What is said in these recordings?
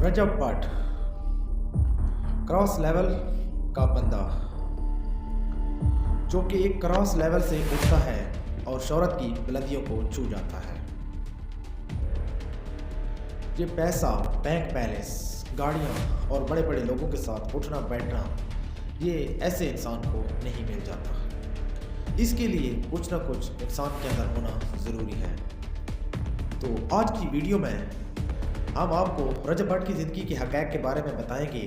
रजब Bhatt cross level का बंदा जो कि एक क्रॉस लेवल से उठता है और शोहरत की बुलंदियों को छू जाता है। ये पैसा, बैंक बैलेंस, गाड़ियाँ और बड़े बड़े लोगों के साथ उठना बैठना ये ऐसे इंसान को नहीं मिल जाता। इसके लिए कुछ ना कुछ इंसान के अंदर होना ज़रूरी है। तो आज की वीडियो में हम आपको रजब भट्ट की ज़िंदगी के हक़ाइक़ के बारे में बताएंगे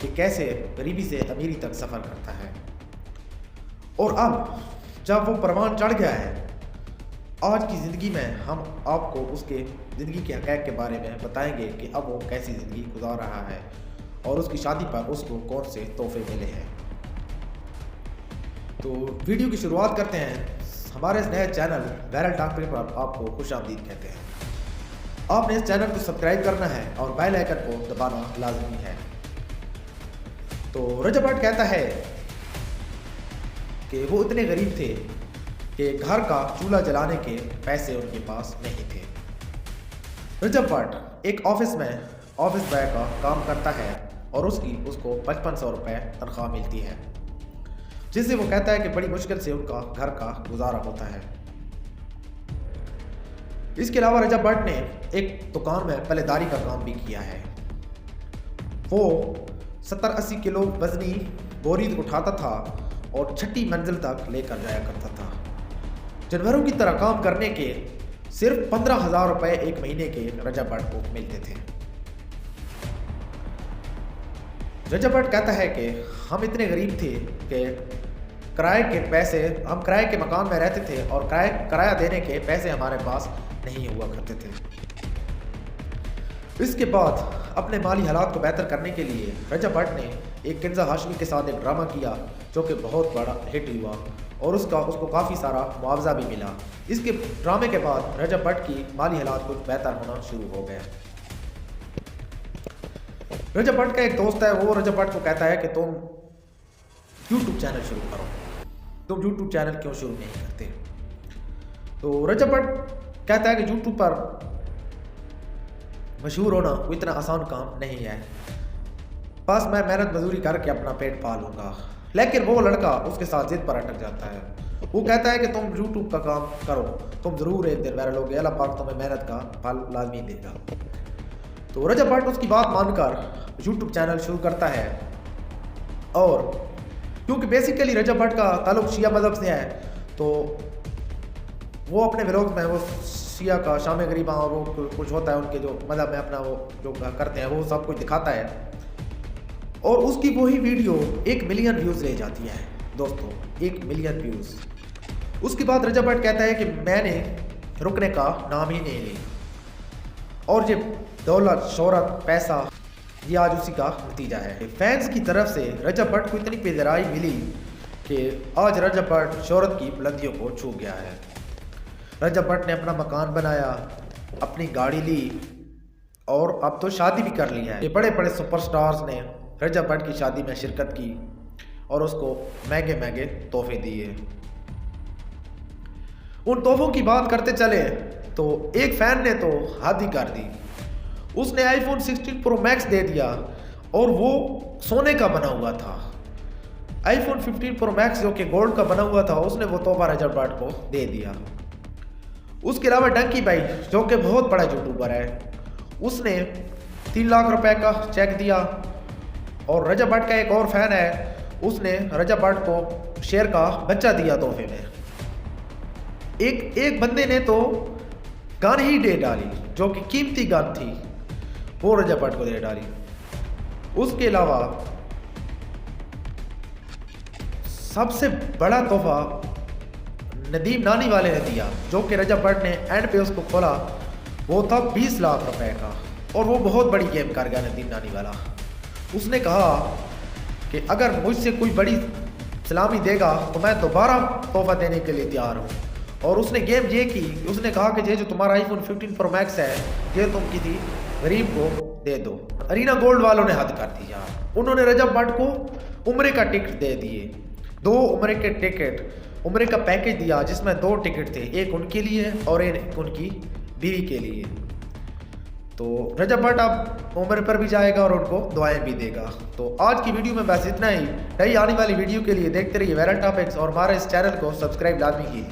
कि कैसे गरीबी से अमीरी तक सफ़र करता है, और अब जब वो परवान चढ़ गया है, आज की ज़िंदगी में हम आपको उसके ज़िंदगी के हक़ाइक़ के बारे में बताएंगे कि अब वो कैसी ज़िंदगी गुजार रहा है और उसकी शादी पर उसको कौन से तोहफे मिले हैं। तो वीडियो की शुरुआत करते हैं। हमारे इस नए चैनल वायरल टॉक पे पर आपको खुशामदीद कहते हैं। आपने इस चैनल को सब्सक्राइब करना है और बेल आइकन को दबाना लाजमी है। तो रजब भट्ट कहता है कि वो इतने गरीब थे कि घर का चूल्हा जलाने के पैसे उनके पास नहीं थे। रजब भट्ट एक ऑफिस में ऑफिस बॉय का काम करता है और उसको 5500 रुपये तनख्वाह मिलती है, जिससे वो कहता है कि बड़ी मुश्किल से उनका घर का गुजारा होता है। इसके अलावा रजब भट्ट ने एक दुकान में पल्लेदारी का काम भी किया है। वो 70-80 किलो वजनी बोरी उठाता था और 6ठी मंजिल तक लेकर जाया करता था। जानवरों की तरह काम करने के सिर्फ 15,000 रुपये एक महीने के रजब भट्ट को मिलते थे। रजब भट्ट कहता है कि हम इतने गरीब थे कि किराए के पैसे, हम किराए के मकान में रहते थे और किराया देने के पैसे हमारे पास नहीं हुआ करते थे। इसके बाद अपने माली हालात को बेहतर करने के लिए रजब भट्ट ने एक किंजा हाशमी के साथ एक ड्रामा किया जो कि बहुत बड़ा हिट हुआ और उसको काफ़ी सारा मुआवजा भी मिला। इसके ड्रामे के बाद रजब भट्ट की माली हालात कुछ बेहतर होना शुरू हो गया। रजब भट्ट का एक दोस्त है, वो रजब भट्ट को कहता है कि तुम यूट्यूब चैनल शुरू करो। तुम यूट्यूब चैनल क्यों शुरू नहीं करते? तो रजब भट्ट कहता है कि यूट्यूब पर मशहूर होना कोई इतना आसान काम नहीं है, बस मैं मेहनत मजदूरी करके अपना पेट पालूंगा। लेकिन वो लड़का उसके साथ जिद पर अटक जाता है। वो कहता है कि तुम यूट्यूब का काम करो, तुम ज़रूर एक दिन वायरल होगे, अल्लाह पाक तुम्हें मेहनत का फल लाजमी देगा। तो रजब भट्ट उसकी बात मानकर यूट्यूब चैनल शुरू करता है। और क्योंकि बेसिकली रजब भट्ट का ताल्लुक शिया मज़हब से है, तो वो अपने व्लॉग में वो शिया का शाम गरीबा और वो कुछ होता है उनके जो मज़हब में अपना वो जो करते हैं वो सब कुछ दिखाता है, और उसकी वही वीडियो 1 मिलियन व्यूज़ ले जाती है। दोस्तों, 1 मिलियन व्यूज़। उसके बाद रजब भट्ट कहता है कि मैंने रुकने का नाम ही नहीं ली, और ये दौलत, शोहरत, पैसा ये आज उसी का नतीजा है। फैंस की तरफ से रजब भट्ट को इतनी पेदराई मिली कि आज रजब भट्ट शोहरत की बुलंदियों को छू गया है। रजब भट्ट ने अपना मकान बनाया, अपनी गाड़ी ली और अब तो शादी भी कर ली है। ये बड़े बड़े सुपरस्टार्स ने रजब भट्ट की शादी में शिरकत की और उसको महंगे महंगे तोहफे दिए। उन तोहफों की बात करते चले तो एक फैन ने तो हद ही कर दी। उसने iPhone 16 Pro Max दे दिया और वो सोने का बना हुआ था। iPhone 15 Pro Max जो कि गोल्ड का बना हुआ था, उसने वो तोहफा रजब भट्ट को दे दिया। उसके अलावा डंकी भाई जो कि बहुत बड़ा यूट्यूबर है, उसने 3 लाख रुपए का चेक दिया। और रजब भट्ट का एक और फैन है, उसने रजब भट्ट को शेर का बच्चा दिया तोहफे में। एक बंदे ने तो गन ही दे डाली जो कि कीमती गन थी, वो रजब भट्ट को दे डाली। उसके अलावा सबसे बड़ा तोहफा नदीम नानी वाले ने दिया, जो कि रजब भट्ट ने एंड पे उसको खोला, वो था 20 लाख रुपए का, और वो बहुत बड़ी गेम कर गया नदीम नानी वाला। उसने कहा कि अगर मुझसे कोई बड़ी सलामी देगा तो मैं दोबारा तोहफा देने के लिए तैयार हूँ। और उसने गेम ये की, उसने कहा कि ये जो तुम्हारा iPhone 15 Pro Max है, ये तुम किसी गरीब को दे दो। अरीना गोल्ड वालों ने हद कर दी यार। उन्होंने रजब भट्ट को उम्रे का टिकट दे दिए, 2 उम्रे के टिकट, उम्रे का पैकेज दिया जिसमें 2 टिकट थे, एक उनके लिए और एक उनकी बीवी के लिए। तो तो रजब भट्ट अब उम्र पर भी जाएगा और उनको दुआएं भी देगा। तो आज की वीडियो में बस इतना ही। नई आने वाली वीडियो के लिए देखते रहिए वायरल टॉपिक्स और हमारे इस चैनल को सब्सक्राइब लाजमी कीजिए।